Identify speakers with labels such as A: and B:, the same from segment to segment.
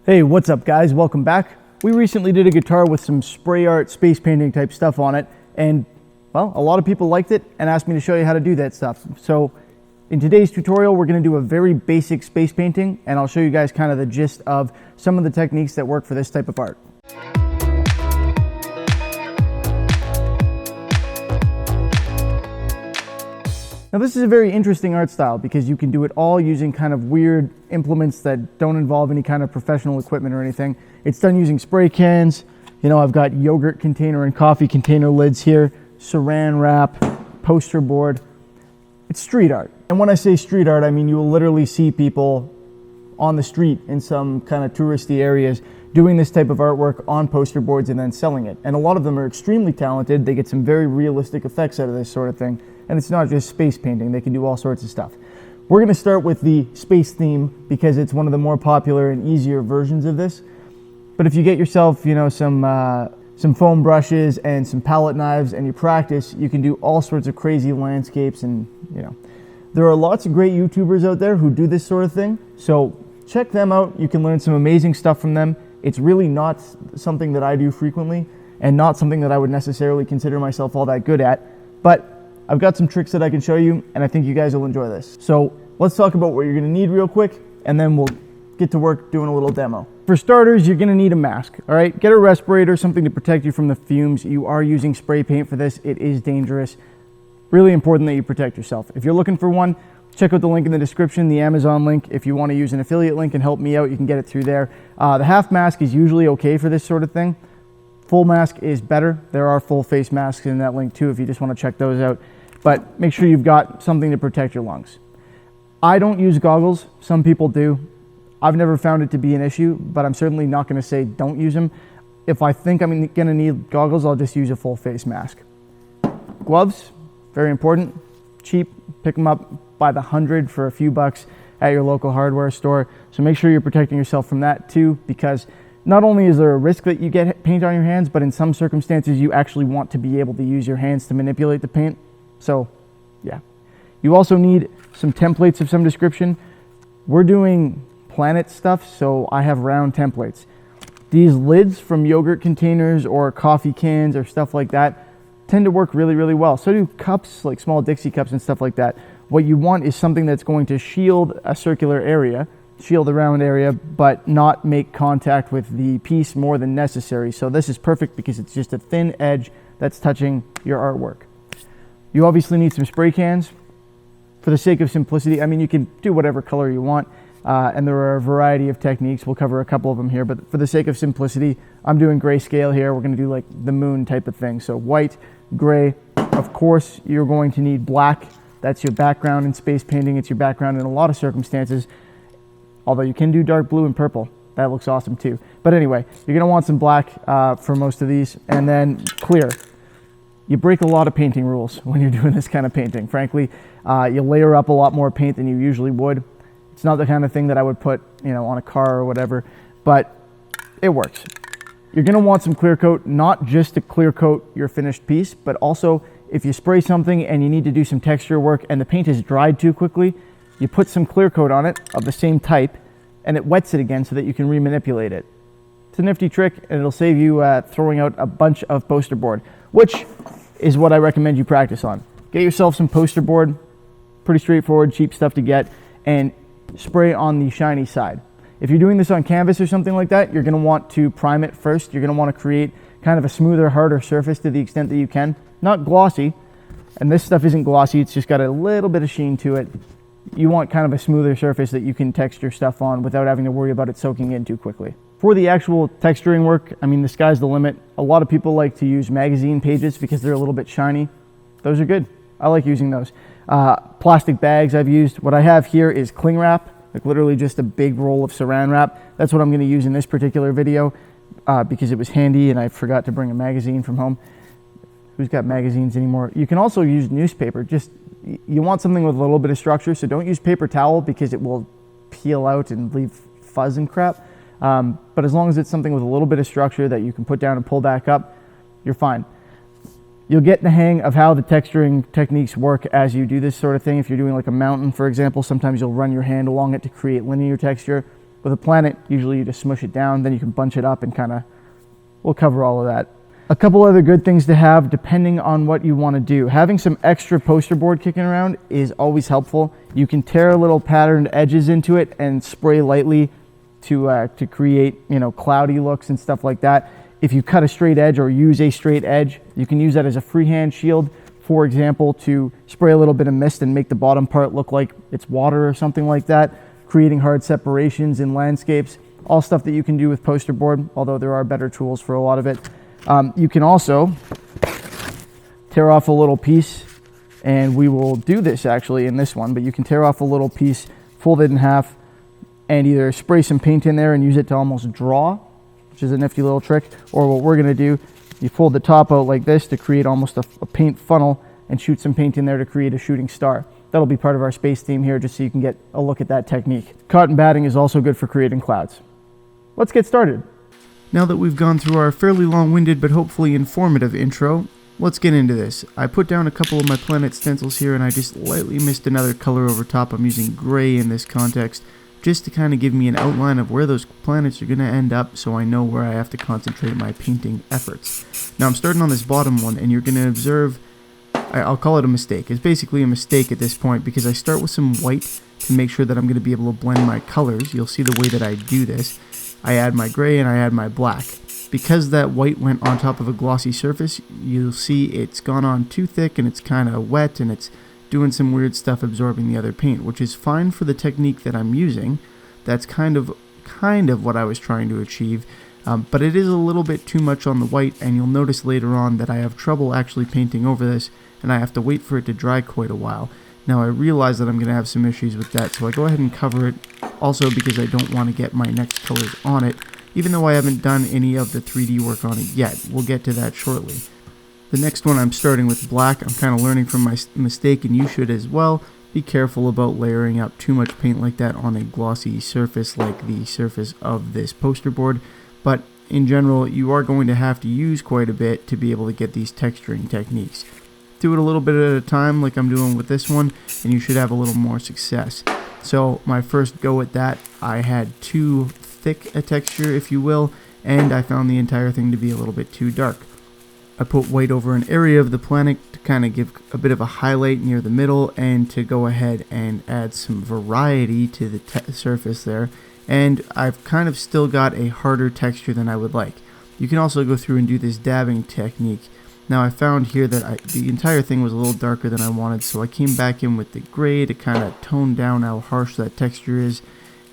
A: Hey, what's up guys? Welcome back. We recently did a guitar with some spray art, space painting type stuff on it, and well, a lot of people liked it and asked me to show you how to do that stuff. So in today's tutorial, we're going to do a very basic space painting, and I'll show you guys kind of the gist of some of the techniques that work for this type of art. Now this is a very interesting art style because you can do it all using kind of weird implements that don't involve any kind of professional equipment or anything. It's done using spray cans. You know, I've got yogurt container and coffee container lids here, saran wrap, poster board. It's street art. And when I say street art, I mean you will literally see people on the street in some kind of touristy areas doing this type of artwork on poster boards and then selling it. And a lot of them are extremely talented. They get some very realistic effects out of this sort of thing. And it's not just space painting, they can do all sorts of stuff. We're gonna start with the space theme because it's one of the more popular and easier versions of this. But if you get yourself, you know, some foam brushes and some palette knives and you practice, you can do all sorts of crazy landscapes. And you know, there are lots of great YouTubers out there who do this sort of thing. So check them out. You can learn some amazing stuff from them. It's really not something that I do frequently and not something that I would necessarily consider myself all that good at. But I've got some tricks that I can show you, and I think you guys will enjoy this. So let's talk about what you're gonna need real quick, and then we'll get to work doing a little demo. For starters, you're gonna need a mask, all right? Get a respirator, something to protect you from the fumes. You are using spray paint for this. It is dangerous. Really important that you protect yourself. If you're looking for one, check out the link in the description, the Amazon link. If you wanna use an affiliate link and help me out, you can get it through there. The half mask is usually okay for this sort of thing. Full mask is better. There are full face masks in that link too if you just wanna check those out. But make sure you've got something to protect your lungs. I don't use goggles. Some people do. I've never found it to be an issue, but I'm certainly not gonna say don't use them. If I think I'm gonna need goggles, I'll just use a full face mask. Gloves, very important, cheap. Pick them up by the 100 for a few bucks at your local hardware store. So make sure you're protecting yourself from that too, because not only is there a risk that you get paint on your hands, but in some circumstances you actually want to be able to use your hands to manipulate the paint. So yeah, you also need some templates of some description. We're doing planet stuff, so I have round templates. These lids from yogurt containers or coffee cans or stuff like that tend to work really, really well. So do cups, like small Dixie cups and stuff like that. What you want is something that's going to shield a circular area, shield the round area, but not make contact with the piece more than necessary. So this is perfect because it's just a thin edge that's touching your artwork. You obviously need some spray cans. For the sake of simplicity, I mean, you can do whatever color you want, and there are a variety of techniques. We'll cover a couple of them here, but for the sake of simplicity, I'm doing grayscale here. We're gonna do like the moon type of thing. So white, gray. Of course, you're going to need black. That's your background in space painting. It's your background in a lot of circumstances, although you can do dark blue and purple. That looks awesome too. But anyway, you're gonna want some black for most of these, and then clear. You break a lot of painting rules when you're doing this kind of painting. Frankly, you layer up a lot more paint than you usually would. It's not the kind of thing that I would put, you know, on a car or whatever, but it works. You're gonna want some clear coat, not just to clear coat your finished piece, but also if you spray something and you need to do some texture work and the paint is dried too quickly, you put some clear coat on it of the same type and it wets it again so that you can remanipulate it. It's a nifty trick and it'll save you throwing out a bunch of poster board, which is what I recommend you practice on. Get yourself some poster board, pretty straightforward, cheap stuff to get, and spray on the shiny side. If you're doing this on canvas or something like that, you're gonna want to prime it first. You're gonna wanna create kind of a smoother, harder surface to the extent that you can. Not glossy, and this stuff isn't glossy, it's just got a little bit of sheen to it. You want kind of a smoother surface that you can texture stuff on without having to worry about it soaking in too quickly. For the actual texturing work, I mean, the sky's the limit. A lot of people like to use magazine pages because they're a little bit shiny. Those are good. I like using those. Plastic bags I've used. What I have here is cling wrap, like literally just a big roll of saran wrap. That's what I'm gonna use in this particular video because it was handy and I forgot to bring a magazine from home. Who's got magazines anymore? You can also use newspaper. Just, you want something with a little bit of structure, so don't use paper towel because it will peel out and leave fuzz and crap. But as long as it's something with a little bit of structure that you can put down and pull back up, you're fine. You'll get the hang of how the texturing techniques work as you do this sort of thing. If you're doing like a mountain, for example, sometimes you'll run your hand along it to create linear texture. With a planet, usually you just smush it down, then you can bunch it up and kind of, we'll cover all of that. A couple other good things to have depending on what you want to do. Having some extra poster board kicking around is always helpful. You can tear little patterned edges into it and spray lightly to create, you know, cloudy looks and stuff like that. If you cut a straight edge or use a straight edge, you can use that as a freehand shield, for example, to spray a little bit of mist and make the bottom part look like it's water or something like that, creating hard separations in landscapes. All stuff that you can do with poster board, although there are better tools for a lot of it. You can also tear off a little piece, and we will do this actually in this one, but you can tear off a little piece, fold it in half, and either spray some paint in there and use it to almost draw, which is a nifty little trick, or what we're gonna do, you fold the top out like this to create almost a paint funnel and shoot some paint in there to create a shooting star. That'll be part of our space theme here, just so you can get a look at that technique. Cotton batting is also good for creating clouds. Let's get started. Now that we've gone through our fairly long-winded but hopefully informative intro, let's get into this. I put down a couple of my planet stencils here and I just lightly missed another color over top. I'm using gray in this context just to kind of give me an outline of where those planets are going to end up so I know where I have to concentrate my painting efforts. Now I'm starting on this bottom one and you're going to observe, I'll call it a mistake. It's basically a mistake at this point because I start with some white to make sure that I'm going to be able to blend my colors. You'll see the way that I do this. I add my gray and I add my black. Because that white went on top of a glossy surface, you'll see it's gone on too thick and it's kind of wet and it's doing some weird stuff absorbing the other paint, which is fine for the technique that I'm using. That's kind of what I was trying to achieve, but it is a little bit too much on the white, and you'll notice later on that I have trouble actually painting over this and I have to wait for it to dry quite a while. Now I realize that I'm going to have some issues with that, so I go ahead and cover it, also because I don't want to get my next colors on it, even though I haven't done any of the 3D work on it yet. We'll get to that shortly. The next one I'm starting with black. I'm kind of learning from my mistake, and you should as well. Be careful about layering up too much paint like that on a glossy surface like the surface of this poster board, but in general you are going to have to use quite a bit to be able to get these texturing techniques. Do it a little bit at a time like I'm doing with this one, and you should have a little more success. So my first go at that, I had too thick a texture, if you will, and I found the entire thing to be a little bit too dark. I put white over an area of the planet to kind of give a bit of a highlight near the middle and to go ahead and add some variety to the surface there, and I've kind of still got a harder texture than I would like. You can also go through and do this dabbing technique. Now I found here that the entire thing was a little darker than I wanted, so I came back in with the gray to kind of tone down how harsh that texture is,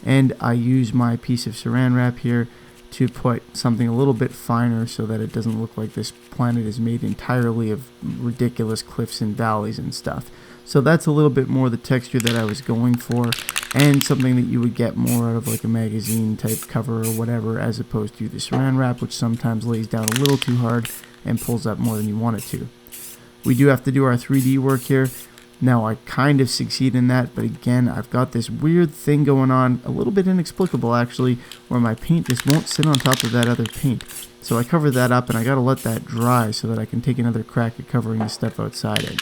A: and I use my piece of saran wrap here to put something a little bit finer so that it doesn't look like this planet is made entirely of ridiculous cliffs and valleys and stuff. So that's a little bit more the texture that I was going for, and something that you would get more out of like a magazine type cover or whatever, as opposed to the saran wrap, which sometimes lays down a little too hard and pulls up more than you want it to. We do have to do our 3D work here. Now I kind of succeed in that, but again, I've got this weird thing going on, a little bit inexplicable actually, where my paint just won't sit on top of that other paint. So I cover that up and I gotta let that dry so that I can take another crack at covering the stuff outside it.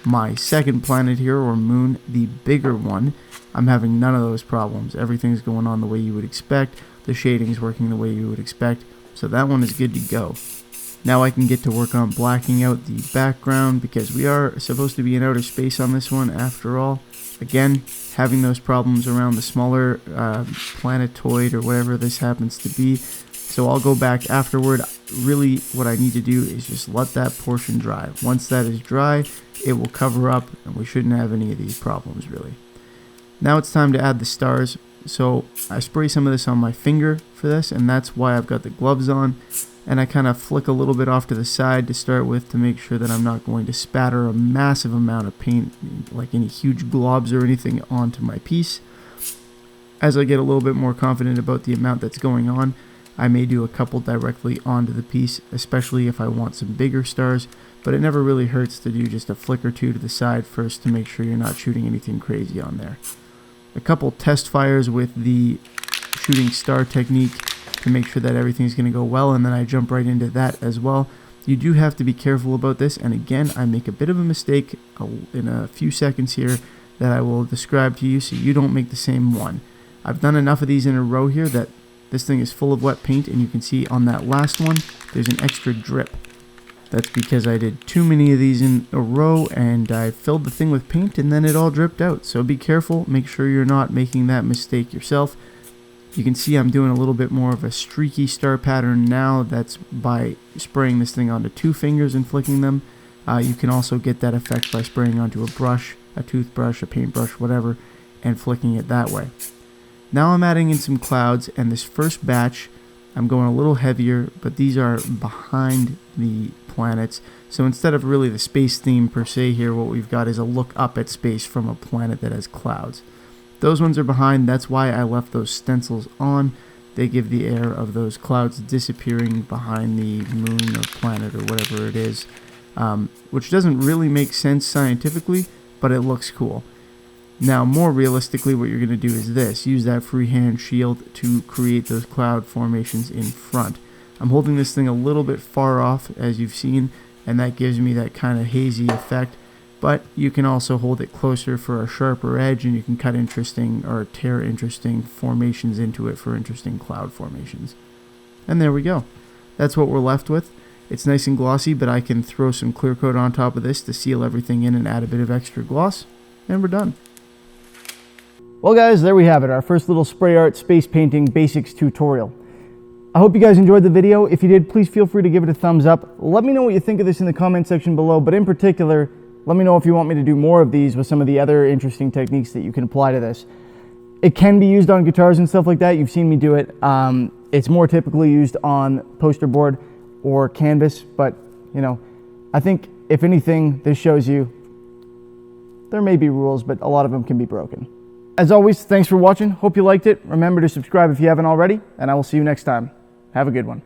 A: My second planet here, or moon, the bigger one, I'm having none of those problems. Everything's going on the way you would expect, the shading's working the way you would expect, so that one is good to go. Now I can get to work on blacking out the background, because we are supposed to be in outer space on this one after all. Again, having those problems around the smaller planetoid or whatever this happens to be. So I'll go back afterward. Really what I need to do is just let that portion dry. Once that is dry, it will cover up and we shouldn't have any of these problems really. Now it's time to add the stars. So I spray some of this on my finger for this, and that's why I've got the gloves on. And I kind of flick a little bit off to the side to start with to make sure that I'm not going to spatter a massive amount of paint, like any huge globs or anything, onto my piece. As I get a little bit more confident about the amount that's going on, I may do a couple directly onto the piece, especially if I want some bigger stars, but it never really hurts to do just a flick or two to the side first to make sure you're not shooting anything crazy on there. A couple test fires with the shooting star technique to make sure that everything's going to go well, and then I jump right into that as well. You do have to be careful about this, and again, I make a bit of a mistake in a few seconds here that I will describe to you so you don't make the same one. I've done enough of these in a row here that this thing is full of wet paint, and you can see on that last one, there's an extra drip. That's because I did too many of these in a row and I filled the thing with paint and then it all dripped out. So be careful, make sure you're not making that mistake yourself. You can see I'm doing a little bit more of a streaky star pattern now. That's by spraying this thing onto 2 fingers and flicking them. You can also get that effect by spraying onto a brush, a toothbrush, a paintbrush, whatever, and flicking it that way. Now I'm adding in some clouds, and this first batch I'm going a little heavier, but these are behind the planets. So instead of really the space theme per se here, what we've got is a look up at space from a planet that has clouds. Those ones are behind. That's why I left those stencils on. They give the air of those clouds disappearing behind the moon or planet or whatever it is, which doesn't really make sense scientifically, but it looks cool. Now, more realistically, what you're going to do is this. Use that freehand shield to create those cloud formations in front. I'm holding this thing a little bit far off, as you've seen, and that gives me that kind of hazy effect. But you can also hold it closer for a sharper edge, and you can cut interesting or tear interesting formations into it for interesting cloud formations. And there we go. That's what we're left with. It's nice and glossy, but I can throw some clear coat on top of this to seal everything in and add a bit of extra gloss, and we're done. Well guys, there we have it, our first little spray art space painting basics tutorial. I hope you guys enjoyed the video. If you did, please feel free to give it a thumbs up. Let me know what you think of this in the comment section below, but in particular, let me know if you want me to do more of these with some of the other interesting techniques that you can apply to this. It can be used on guitars and stuff like that. You've seen me do it. It's more typically used on poster board or canvas, but you know, I think if anything, this shows you there may be rules, but a lot of them can be broken. As always, thanks for watching. Hope you liked it. Remember to subscribe if you haven't already, and I will see you next time. Have a good one.